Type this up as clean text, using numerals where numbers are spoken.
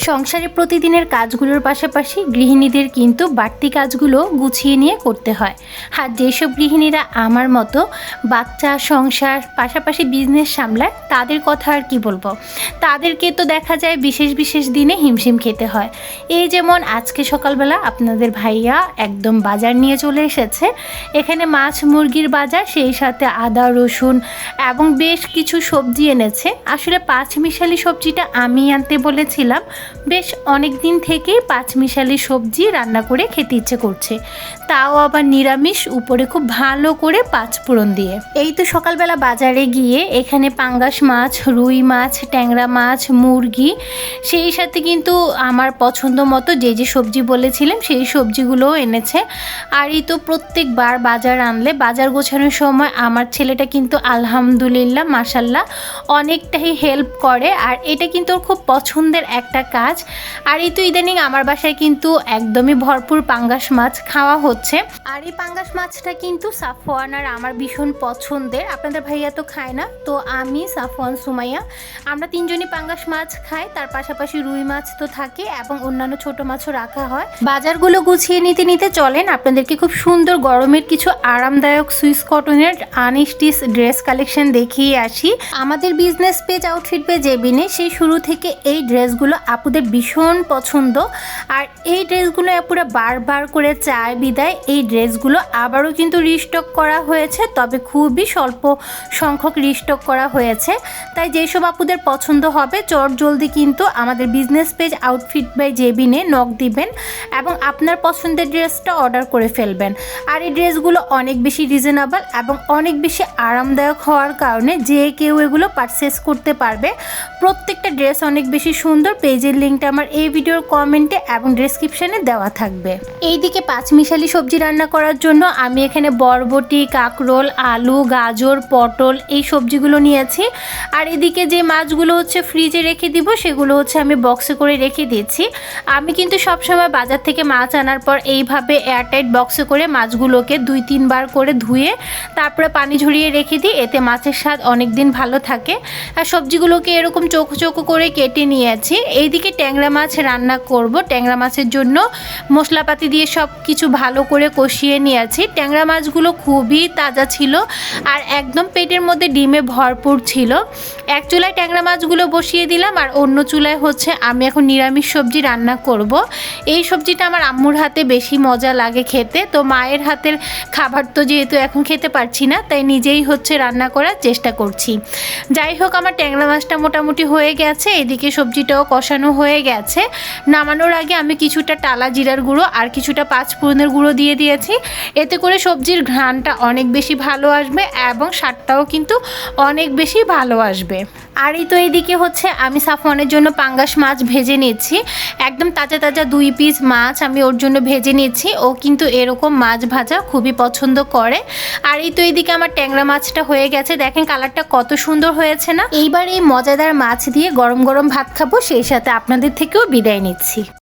সংসারে প্রতিদিনের কাজগুলোর পাশাপাশি গৃহিণীদের কিন্তু বাড়তি কাজগুলো গুছিয়ে নিয়ে করতে হয়। আর যেসব গৃহিণীরা আমার মতো বাচ্চা সংসার পাশাপাশি বিজনেস সামলায় তাদের কথা আর কি বলবো, তাদেরকে তো দেখা যায় বিশেষ বিশেষ দিনে হিমশিম খেতে হয়। এই যেমন আজকে সকালবেলা আপনাদের ভাইয়া একদম বাজার নিয়ে চলে এসেছে। এখানে মাছ মুরগির বাজার, সেই সাথে আদা রসুন এবং বেশ কিছু সবজি এনেছে। আসলে পাঁচমিশালি সবজিটা আমি আনতে বলেছিলাম, বেশ অনেক দিন থেকেই পাঁচমিশালি সবজি রান্না করে খেতে ইচ্ছে করছে, তাও আবার নিরামিষ, উপরে খুব ভালো করে পাঁচফোড়ন দিয়ে। এই তো সকালবেলা বাজারে গিয়ে এখানে পাঙ্গাস মাছ, রুই মাছ, ট্যাংরা মাছ, মুরগি, সেই সাথে কিন্তু আমার পছন্দ মতো যে যে সবজি বলেছিলাম সেই সবজিগুলোও এনেছে। আর এই তো প্রত্যেকবার বাজার আনলে বাজার গোছানোর সময় আমার ছেলেটা কিন্তু আলহামদুলিল্লাহ মাশাল্লাহ অনেকটাই হেল্প করে, আর এটা কিন্তু ওর খুব পছন্দের একটা কাজ। আর এই তো ইদানিং আমার বাসায় কিন্তু একদমই ভরপুর পাঙ্গাস মাছ খাওয়া হচ্ছে। আর এই পাঙ্গাস মাছটা কিন্তু সাফওয়ান আর আমার ভীষণ পছন্দের। আপনাদের ভাইয়া তো খায় না, তো আমি, সাফওয়ান, সুমাইয়া আমরা তিনজনই পাঙ্গাস মাছ খাই। তার পাশাপাশি রুই মাছ তো থাকে এবং অন্যান্য ছোট মাছও রাখা হয়। বাজারগুলো গুছিয়ে নিতে নিতে চলেন আপনাদেরকে খুব সুন্দর গরমের কিছু আরামদায়ক সুইস কটনের আনস্টিচ ড্রেস কালেকশন দেখিয়ে আসি। আমাদের বিজনেস পেজ আউটফিট পেজ জেবিনে সেই শুরু থেকে এই ড্রেসগুলো আপুদের ভীষণ পছন্দ। আর এই ড্রেসগুলো আপুরা বারবার করে চায় বিদায় এই ড্রেসগুলো আবারও কিন্তু রিস্টক করা হয়েছে, তবে খুবই স্বল্প সংখ্যক রিস্টক করা হয়েছে। তাই যেসব আপুদের পছন্দ হবে চট জলদি কিন্তু আমাদের বিজনেস পেজ আউটফিট বাই জেবিনে নক দিবেন এবং আপনার পছন্দের ড্রেসটা অর্ডার করে ফেলবেন। আর এই ড্রেসগুলো অনেক বেশি রিজনেবল এবং অনেক বেশি আরামদায়ক হওয়ার কারণে যে কেউ এগুলো পারচেস করতে পারবে। প্রত্যেকটা ড্রেস অনেক বেশি সুন্দর। পেজের লিঙ্কটা আমার এই ভিডিওর কমেন্টে এবং ডেসক্রিপশনে দেওয়া থাকবে। এইদিকে পাঁচমিশালি সবজি রান্না করার জন্য আমি এখানে বরবটি, কাঁকরোল, আলু, গাজর, পটল এই সবজিগুলো নিয়েছি। আর এদিকে যে মাছগুলো হচ্ছে ফ্রিজে রেখে দিব সেগুলো হচ্ছে আমি বক্সে করে রেখে দিচ্ছি। আমি কিন্তু সবসময় বাজার থেকে মাছ আনার পর এইভাবে এয়ারটাইট বক্সে করে মাছগুলোকে 2-3 বার করে ধুয়ে তারপরে পানি ঝরিয়ে রেখে দিই, এতে মাছের স্বাদ অনেক দিন ভালো থাকে। আর সবজিগুলোকে এরকম চোখো চোখো করে কেটে নিয়েছি। এইদিকে ট্যাংরা মাছ রান্না করব। ট্যাংরা মাছের জন্য মশলাপাতি দিয়ে সব কিছু ভালো করে কষিয়ে নিয়েছি। ট্যাংরা মাছগুলো খুবই তাজা ছিল আর একদম পেটের মধ্যে ডিমে ভরপুর ছিল। এক চুলায় ট্যাংরা মাছগুলো বসিয়ে দিলাম আর অন্য চুলায় হচ্ছে আমি এখন নিরামিষ সবজি রান্না করব। এই সবজিটা আমার আম্মুর হাতে বেশি মজা লাগে খেতে, তো মায়ের হাতের খাবার তো যেহেতু এখন খেতে পারছি না তাই নিজেই হচ্ছে রান্না করার চেষ্টা করছি। যাই হোক, আমার ট্যাংরা মাছটা মোটামুটি হয়ে গেছে, এদিকে সবজিটাও কষানো হয়ে গেছে। নামানোর আগে আমি কিছুটা টালা জিরার গুঁড়ো আর কিছুটা পাঁচফোড়নের গুঁড়ো দিয়ে দিয়েছি। এতে করে সবজির ঘ্রাণটা অনেক বেশি ভালো আসবে এবং স্বাদটাও কিন্তু অনেক বেশি ভালো আসবে। আর এই তো এইদিকে হচ্ছে আমি সাফওয়ানের জন্য পাঙ্গাস মাছ ভেজে নিচ্ছি। একদম তাজা তাজা 2 পিস মাছ আমি ওর জন্য ভেজে নিচ্ছি। ও কিন্তু এরকম মাছ ভাজা খুবই পছন্দ করে। আর এই তো এইদিকে আমার ট্যাংরা মাছটা হয়ে গেছে, দেখেন কালারটা কত সুন্দর হয়েছে না। এইবার এই মজাদার মাছ দিয়ে গরম গরম ভাত খাবো, সেই সাথে আপনাদের থেকেও বিদায় নিচ্ছি।